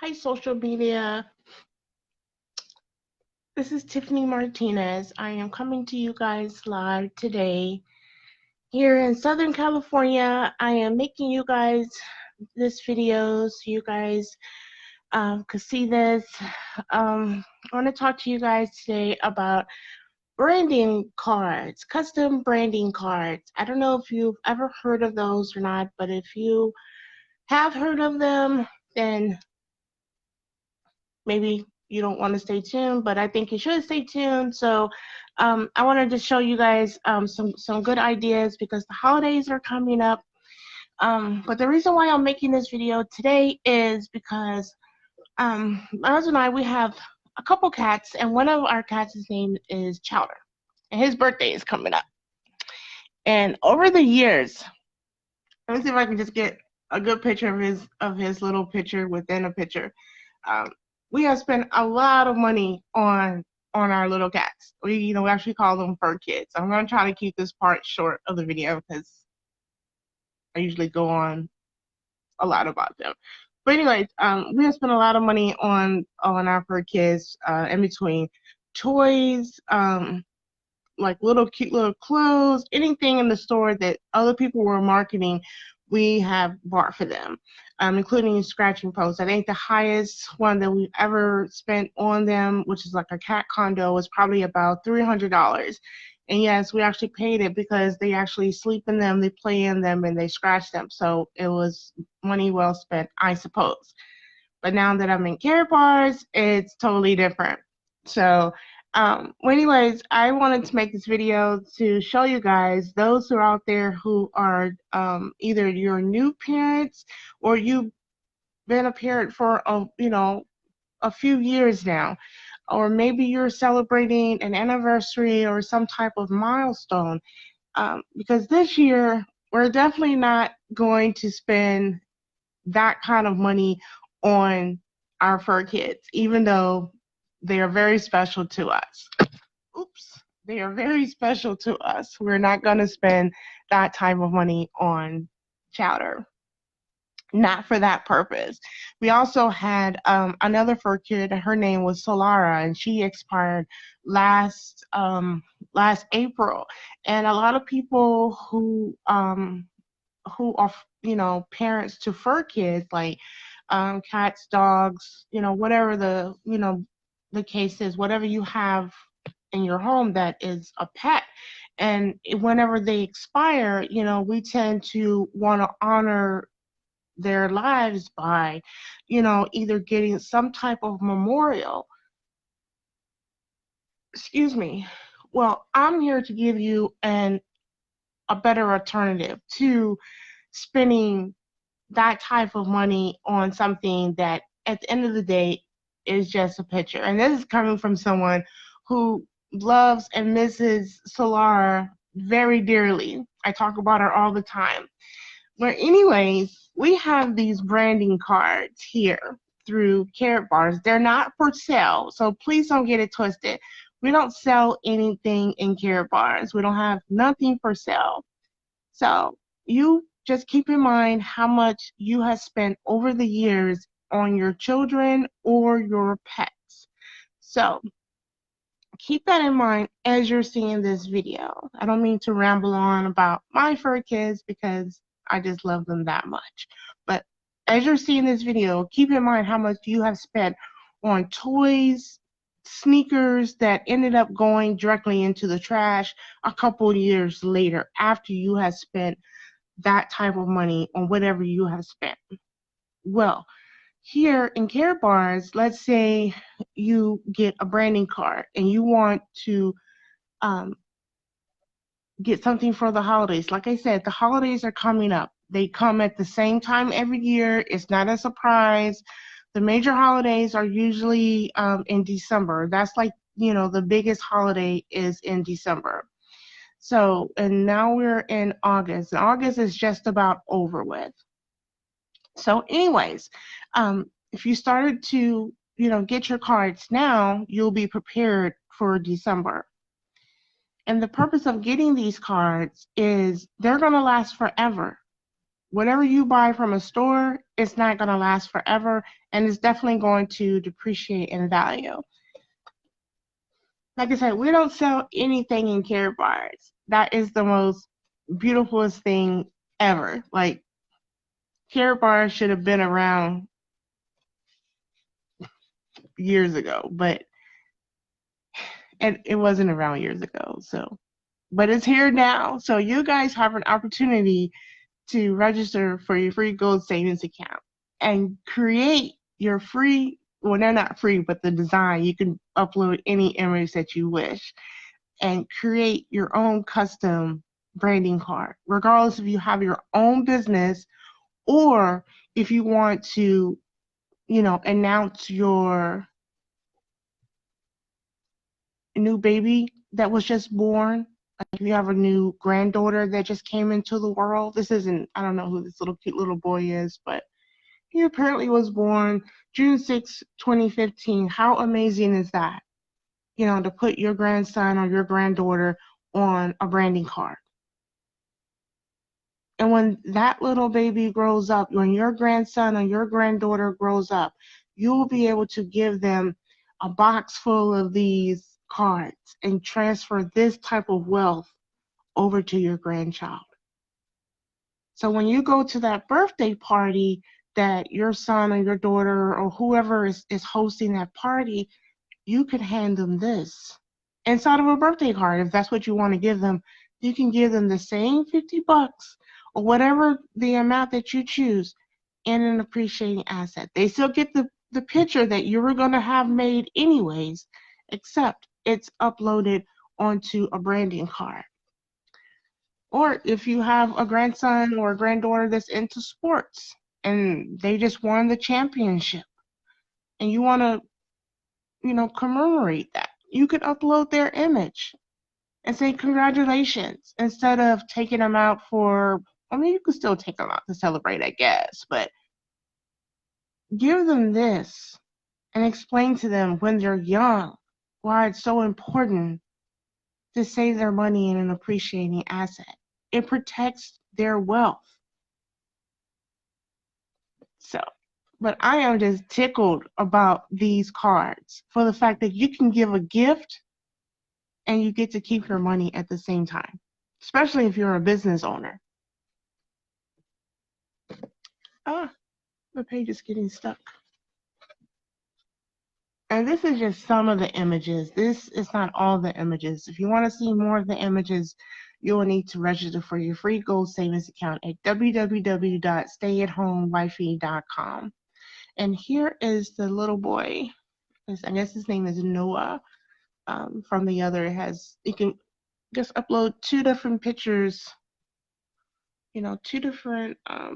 Hi, social media. This is Tiffany Martinez. I am coming to you guys live today here in Southern California. I am making you guys this video so you guys could see this. I want to talk to you guys today about branding cards, custom branding cards. I don't know if you've ever heard of those or not, but if you have heard of them, then maybe you don't want to stay tuned, but I think you should stay tuned. So I wanted to show you guys some good ideas because the holidays are coming up. But the reason why I'm making this video today is because my husband and I, we have a couple cats, and one of our cats' name is Chowder, and his birthday is coming up. And over the years, let me see if I can just get a good picture of his little picture within a picture. Um, we have spent a lot of money on our little cats. We actually call them fur kids. I'm gonna try to keep this part short of the video because I usually go on a lot about them. But anyways, we have spent a lot of money on our fur kids, in between toys, like little cute little clothes, anything in the store that other people were marketing, we have bought for them, including scratching posts. I think the highest one that we've ever spent on them, which is like a cat condo, was probably about $300. And yes, we actually paid it because they actually sleep in them, they play in them, and they scratch them. So it was money well spent, I suppose. But now that I'm in Karatbars, it's totally different. So, well, anyways, I wanted to make this video to show you guys, those who are out there who are either your new parents or you've been a parent for a few years now, or maybe you're celebrating an anniversary or some type of milestone. Because this year we're definitely not going to spend that kind of money on our fur kids, even though they are very special to us. Oops, they are very special to us. We're not going to spend that type of money on Chowder. Not for that purpose. We also had another fur kid. Her name was Solara, and she expired last April. And a lot of people who are parents to fur kids, like cats, dogs, whatever the case is, whatever you have in your home that is a pet. And whenever they expire, we tend to want to honor their lives by either getting some type of memorial. Excuse me. Well, I'm here to give you a better alternative to spending that type of money on something that at the end of the day is just a picture. And this is coming from someone who loves and misses Solara very dearly. I talk about her all the time. But anyways, we have these branding cards here through Karatbars. They're not for sale, so please don't get it twisted. We don't sell anything in Karatbars. We don't have nothing for sale. So you just keep in mind how much you have spent over the years on your children or your pets. So keep that in mind as you're seeing this video. I don't mean to ramble on about my fur kids because I just love them that much. But as you're seeing this video, keep in mind how much you have spent on toys, sneakers that ended up going directly into the trash a couple years later after you have spent that type of money on whatever you have spent. Well, here in Karatbars, let's say you get a branding card and you want to um, get something for the holidays. Like I said, the holidays are coming up. They come at the same time every year. It's not a surprise. The major holidays are usually in December. That's like, the biggest holiday is in December. So, and now we're in August. And August is just about over with. So, anyways, if you started to, get your cards now, you'll be prepared for December. And the purpose of getting these cards is they're going to last forever. Whatever you buy from a store it's not going to last forever, and it's definitely going to depreciate in value. Like I said, we don't sell anything in Karatbars. That is the most beautifulest thing ever. Like, Karatbars should have been around years ago, but it wasn't around years ago. So, but it's here now. So you guys have an opportunity to register for your free gold savings account and create your free, well, they're not free, but the design, you can upload any image that you wish and create your own custom branding card, regardless if you have your own business or if you want to, announce your new baby that was just born. Like if you have a new granddaughter that just came into the world. This isn't, I don't know who this little cute little boy is, but he apparently was born June 6, 2015. How amazing is that? To put your grandson or your granddaughter on a branding card. And when that little baby grows up, when your grandson or your granddaughter grows up, you will be able to give them a box full of these cards and transfer this type of wealth over to your grandchild. So when you go to that birthday party that your son or your daughter or whoever is hosting that party, you could hand them this inside of a birthday card. If that's what you want to give them, you can give them the same $50 or whatever the amount that you choose in an appreciating asset. They still get the picture that you were going to have made anyways, except it's uploaded onto a branding card. Or if you have a grandson or a granddaughter that's into sports and they just won the championship and you want to, commemorate that, you could upload their image and say congratulations instead of taking them out for, I mean, you could still take them out to celebrate, I guess, but give them this and explain to them when they're young why it's so important to save their money in an appreciating asset. It protects their wealth. So, but I am just tickled about these cards for the fact that you can give a gift and you get to keep your money at the same time, especially if you're a business owner. The page is getting stuck. And this is just some of the images. This is not all the images. If you want to see more of the images, you will need to register for your free gold savings account at www.stayatHomeWifey.com. And here is the little boy. I guess his name is Noah. From the other, you can just upload two different pictures,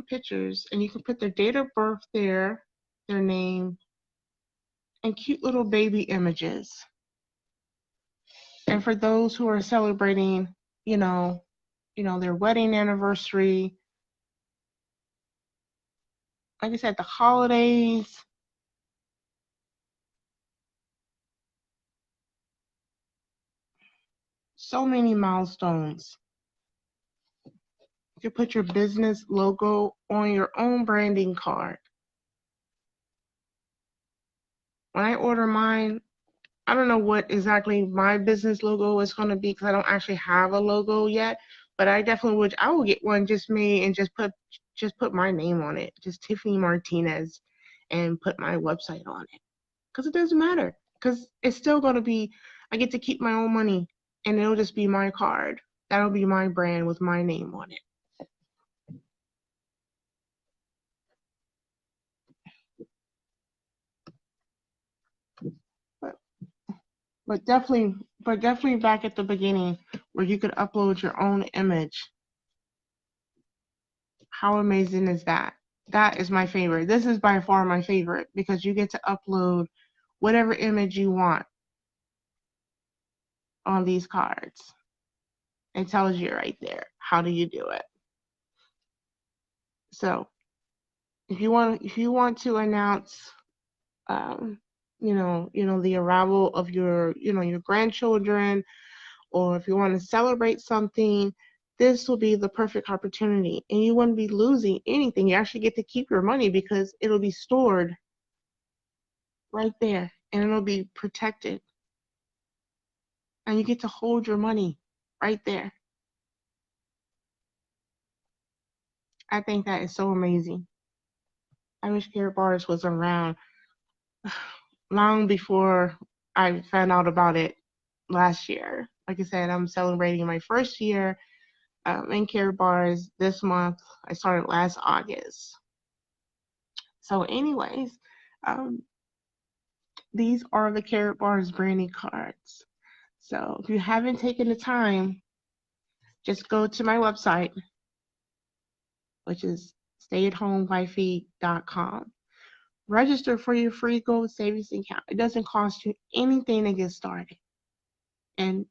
pictures, and you can put their date of birth there, their name, and cute little baby images. And for those who are celebrating, their wedding anniversary, like I said, the holidays, so many milestones. You can put your business logo on your own branding card. When I order mine, I don't know what exactly my business logo is going to be because I don't actually have a logo yet, but I will get one just made and just put my name on it, just Tiffany Martinez, and put my website on it. Because it doesn't matter, because it's still going to be, I get to keep my own money and it'll just be my card. That'll be my brand with my name on it. But definitely back at the beginning where you could upload your own image. How amazing is that? That is my favorite. This is by far my favorite because you get to upload whatever image you want on these cards. It tells you right there. How do you do it? So if you want to announce the arrival of your grandchildren, or if you want to celebrate something, this will be the perfect opportunity, and you wouldn't be losing anything. You actually get to keep your money because it'll be stored right there, and it'll be protected, and you get to hold your money right there. I think that is so amazing. I wish Karatbars was around long before I found out about it last year. Like I said, I'm celebrating my first year in Karatbars this month. I started last August. So, anyways, um, these are the Karatbars branding cards. So, if you haven't taken the time, just go to my website, which is stayatHomeWifey.com. Register for your free gold savings account. It doesn't cost you anything to get started. And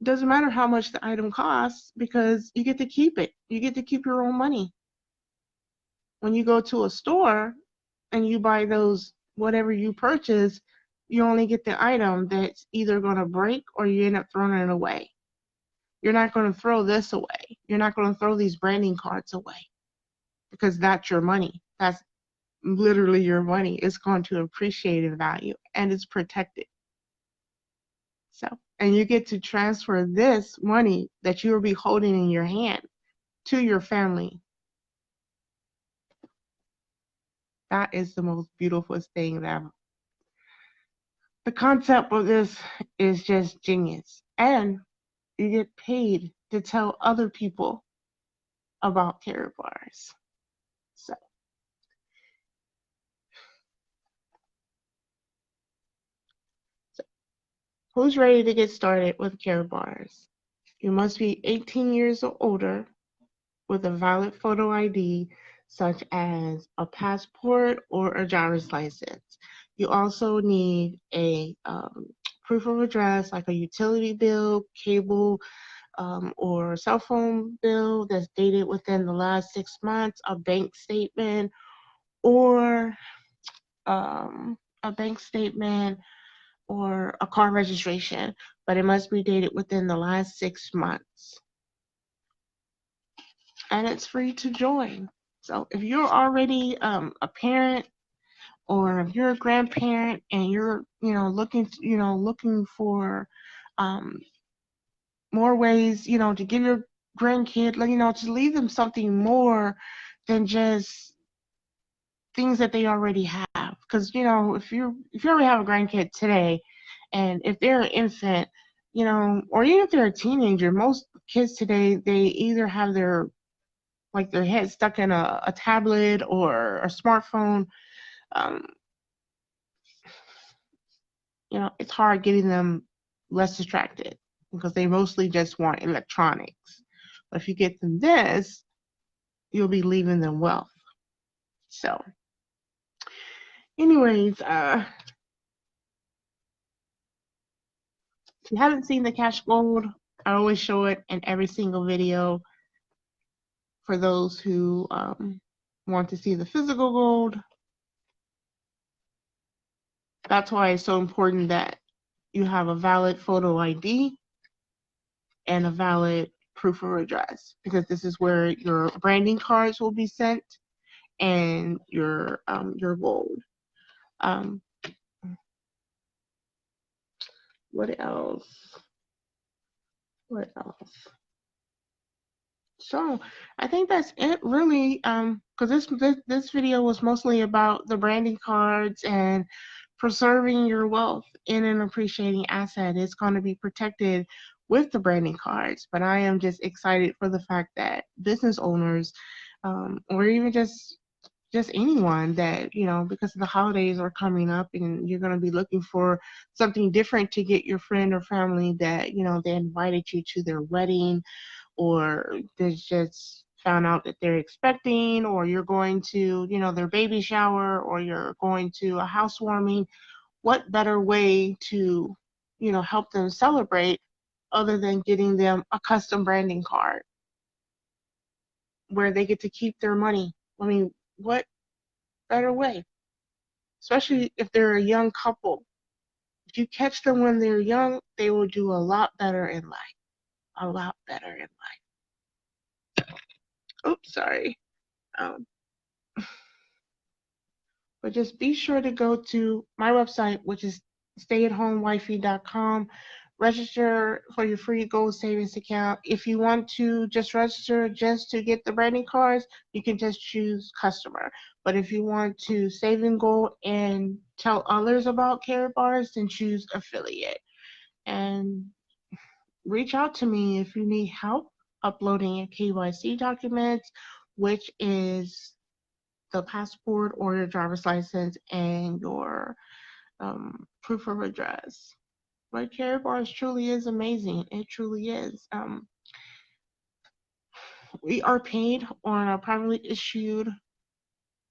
it doesn't matter how much the item costs because you get to keep it. You get to keep your own money. When you go to a store and you buy those, whatever you purchase, you only get the item that's either going to break or you end up throwing it away. You're not going to throw this away. You're not going to throw these branding cards away because that's your money. That's literally your money. It's going to appreciate in value and it's protected. So, and you get to transfer this money that you will be holding in your hand to your family. That is the most beautiful thing ever. The concept of this is just genius. And you get paid to tell other people about Karatbars. So, who's ready to get started with Karatbars? You must be 18 years or older with a valid photo ID, such as a passport or a driver's license. You also need a proof of address, like a utility bill, cable, or cell phone bill that's dated within the last 6 months, a bank statement, or a bank statement or a car registration, but it must be dated within the last 6 months. And it's free to join. So if you're already a parent or if you're a grandparent and you're looking for more ways to give your grandkid to leave them something more than just things that they already have, because if you already have a grandkid today and if they're an infant, or even if they're a teenager, most kids today, they either have their head stuck in a tablet or a smartphone. um, it's hard getting them less distracted because they mostly just want electronics. But if you get them this, you'll be leaving them wealth. So, anyways, if you haven't seen the cash gold, I always show it in every single video for those who want to see the physical gold. That's why it's so important that you have a valid photo ID and a valid proof of address, because this is where your branding cards will be sent and your gold. What else? What else? So I think that's it, really. Because this video was mostly about the branding cards and preserving your wealth in an appreciating asset. It's going to be protected with the branding cards. But I am just excited for the fact that business owners, or even just anyone that, because the holidays are coming up and you're going to be looking for something different to get your friend or family that, they invited you to their wedding, or they just found out that they're expecting, or you're going to, their baby shower, or you're going to a housewarming. What better way to, help them celebrate other than getting them a custom branding card where they get to keep their money? I mean, what better way? Especially if they're a young couple. If you catch them when they're young, they will do a lot better in life. a lot better in life. Oops, sorry. Um, but just be sure to go to my website, which is stayatHomeWifey.com. Register for your free gold savings account. If you want to just register just to get the branding cards, you can just choose customer. But if you want to save in gold and tell others about Karatbars, then choose affiliate. And reach out to me if you need help uploading your KYC documents, which is the passport or your driver's license and your proof of address. But Karatbars truly is amazing. It truly is. We are paid on a privately issued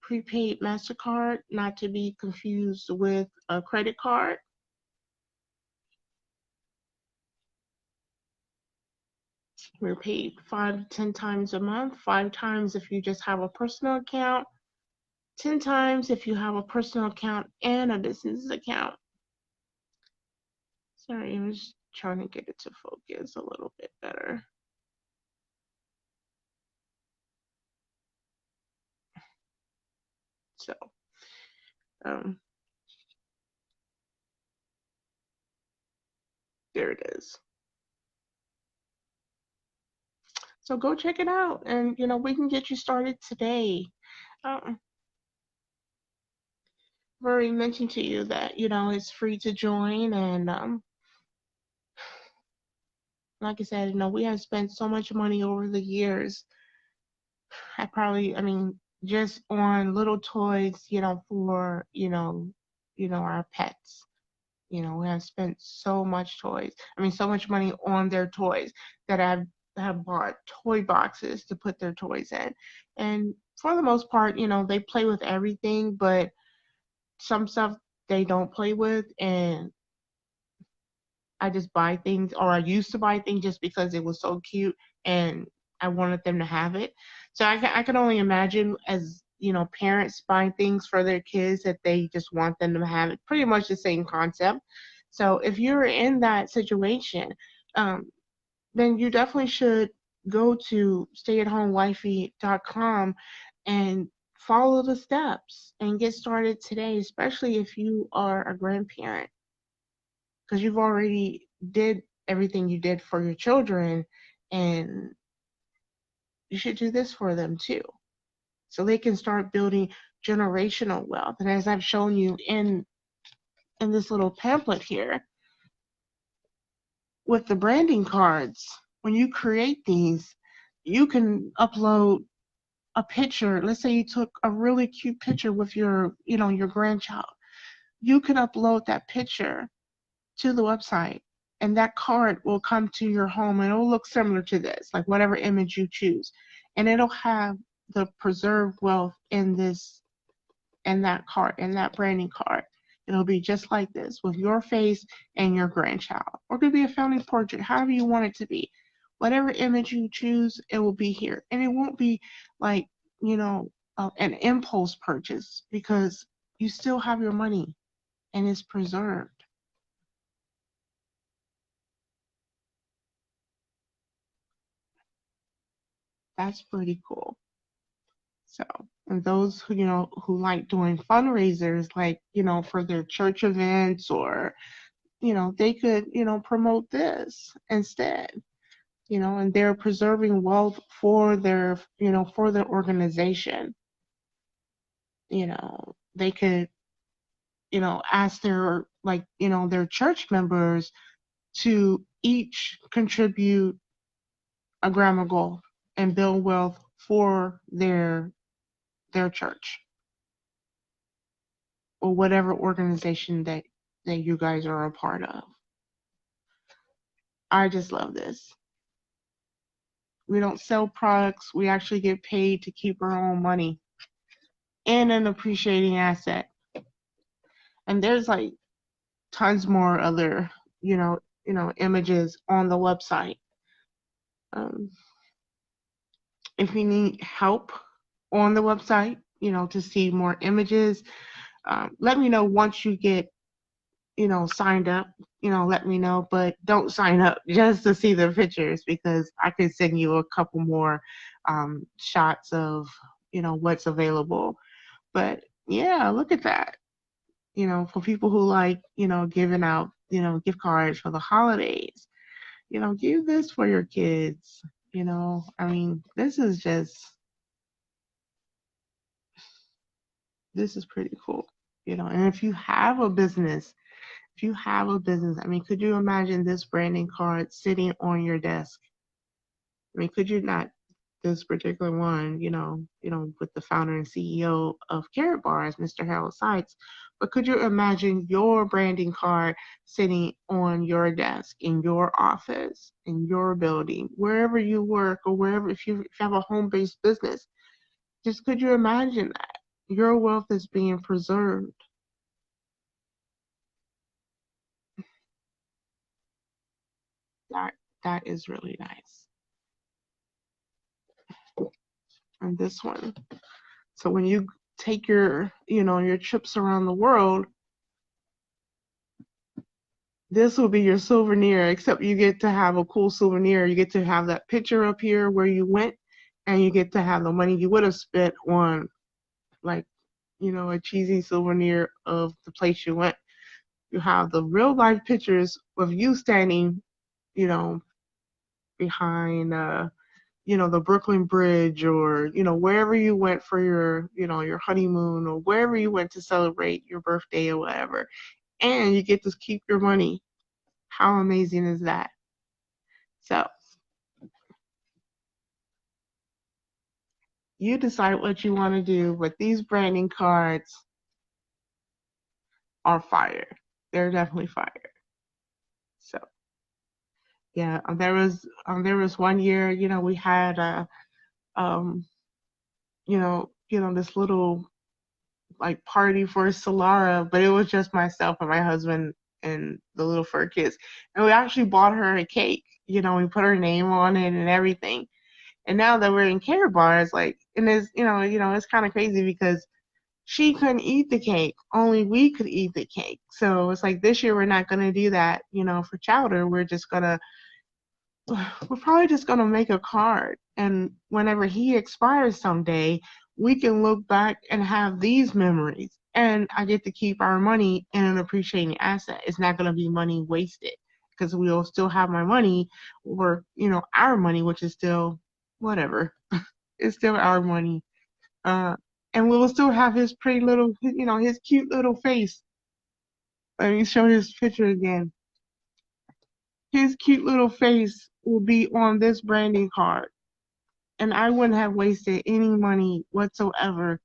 prepaid MasterCard, not to be confused with a credit card. We're paid 5 to 10 times a month, 5 times if you just have a personal account, 10 times if you have a personal account and a business account. Sorry, I'm just trying to get it to focus a little bit better. So, there it is. So go check it out, and we can get you started today. I've already mentioned to you that it's free to join, and like I said, we have spent so much money over the years. I mean, just on little toys, for our pets. We have spent so much so much money on their toys that I have bought toy boxes to put their toys in. And for the most part, they play with everything, but some stuff they don't play with, and I just buy things, or I used to buy things just because it was so cute and I wanted them to have it. So I can only imagine, as parents buying things for their kids that they just want them to have it. Pretty much the same concept. So if you're in that situation, then you definitely should go to stayatHomeWifey.com and follow the steps and get started today, especially if you are a grandparent, because you've already did everything you did for your children, and you should do this for them too, so they can start building generational wealth. And as I've shown you in this little pamphlet here with the branding cards, when you create these, you can upload a picture. Let's say you took a really cute picture with your grandchild. You can upload that picture to the website, and that card will come to your home, and it will look similar to this, like whatever image you choose, and it'll have the preserved wealth in that card, in that branding card. It'll be just like this, with your face and your grandchild, or it could be a family portrait, however you want it to be. Whatever image you choose, it will be here, and it won't be like an impulse purchase, because you still have your money and it's preserved. That's pretty cool. So, and those who like doing fundraisers, like, for their church events, or, they could, promote this instead, and they're preserving wealth for their organization. They could, ask their, like, their church members to each contribute a gram of gold and build wealth for their church, or whatever organization that you guys are a part of. I just love this. We don't sell products. We actually get paid to keep our own money and an appreciating asset. And there's like tons more other, images on the website. Um, if you need help on the website, to see more images, let me know once you get signed up, let me know. But don't sign up just to see the pictures, because I could send you a couple more shots of, what's available. But yeah, look at that. For people who like, giving out, gift cards for the holidays, give this for your kids. I mean, this is pretty cool. And if you have a business, I mean, could you imagine this branding card sitting on your desk? I mean, could you not, this particular one, with the founder and CEO of Carrot Bars, Mr. Harold Sykes, but could you imagine your branding card sitting on your desk, in your office, in your building, wherever you work, or wherever, if you have a home-based business, just could you imagine that? Your wealth is being preserved. That that is really nice. And this one. So when you take your trips around the world, this will be your souvenir, except you get to have a cool souvenir. You get to have that picture up here where you went, and you get to have the money you would have spent on, like, a cheesy souvenir of the place you went. You have the real life pictures of you standing, you know, behind, the Brooklyn Bridge, or, wherever you went for your honeymoon, or wherever you went to celebrate your birthday or whatever. And you get to keep your money. How amazing is that? So you decide what you want to do, but these branding cards are fire. They're definitely fire. So yeah, there was one year, we had um this little, like, party for Solara, but it was just myself and my husband and the little fur kids, and we actually bought her a cake. We put her name on it and everything. And now that we're in Care Bars, like, and it's it's kind of crazy because she couldn't eat the cake. Only we could eat the cake. So it's like this year we're not gonna do that, for Chowder. We're probably just gonna make a card, and whenever he expires someday, we can look back and have these memories. And I get to keep our money in an appreciating asset. It's not gonna be money wasted, because we will still have my money, or our money, which is still whatever. It's still our money. Uh, and we will still have his pretty little, his cute little face. Let me show his picture again. His cute little face will be on this branding card, and I wouldn't have wasted any money whatsoever.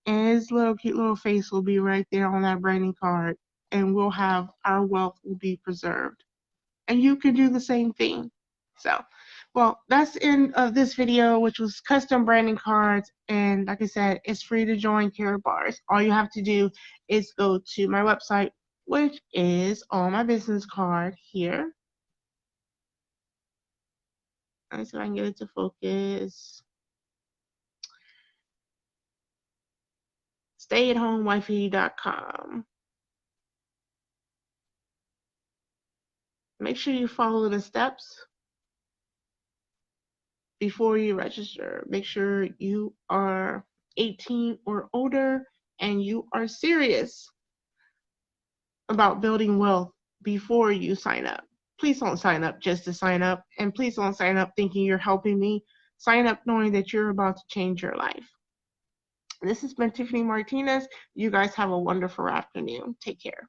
And his little cute little face will be right there on that branding card, and our wealth will be preserved. And you can do the same thing. So, well, that's the end of this video, which was custom branding cards. And like I said, it's free to join Carrot Bars. All you have to do is go to my website, which is on my business card here. Let's see if I can get it to focus. StayAtHomeWifey.com. Make sure you follow the steps before you register. Make sure you are 18 or older and you are serious about building wealth before you sign up. Please don't sign up just to sign up, and please don't sign up thinking you're helping me. Sign up knowing that you're about to change your life. This has been Tiffany Martinez. You guys have a wonderful afternoon. Take care.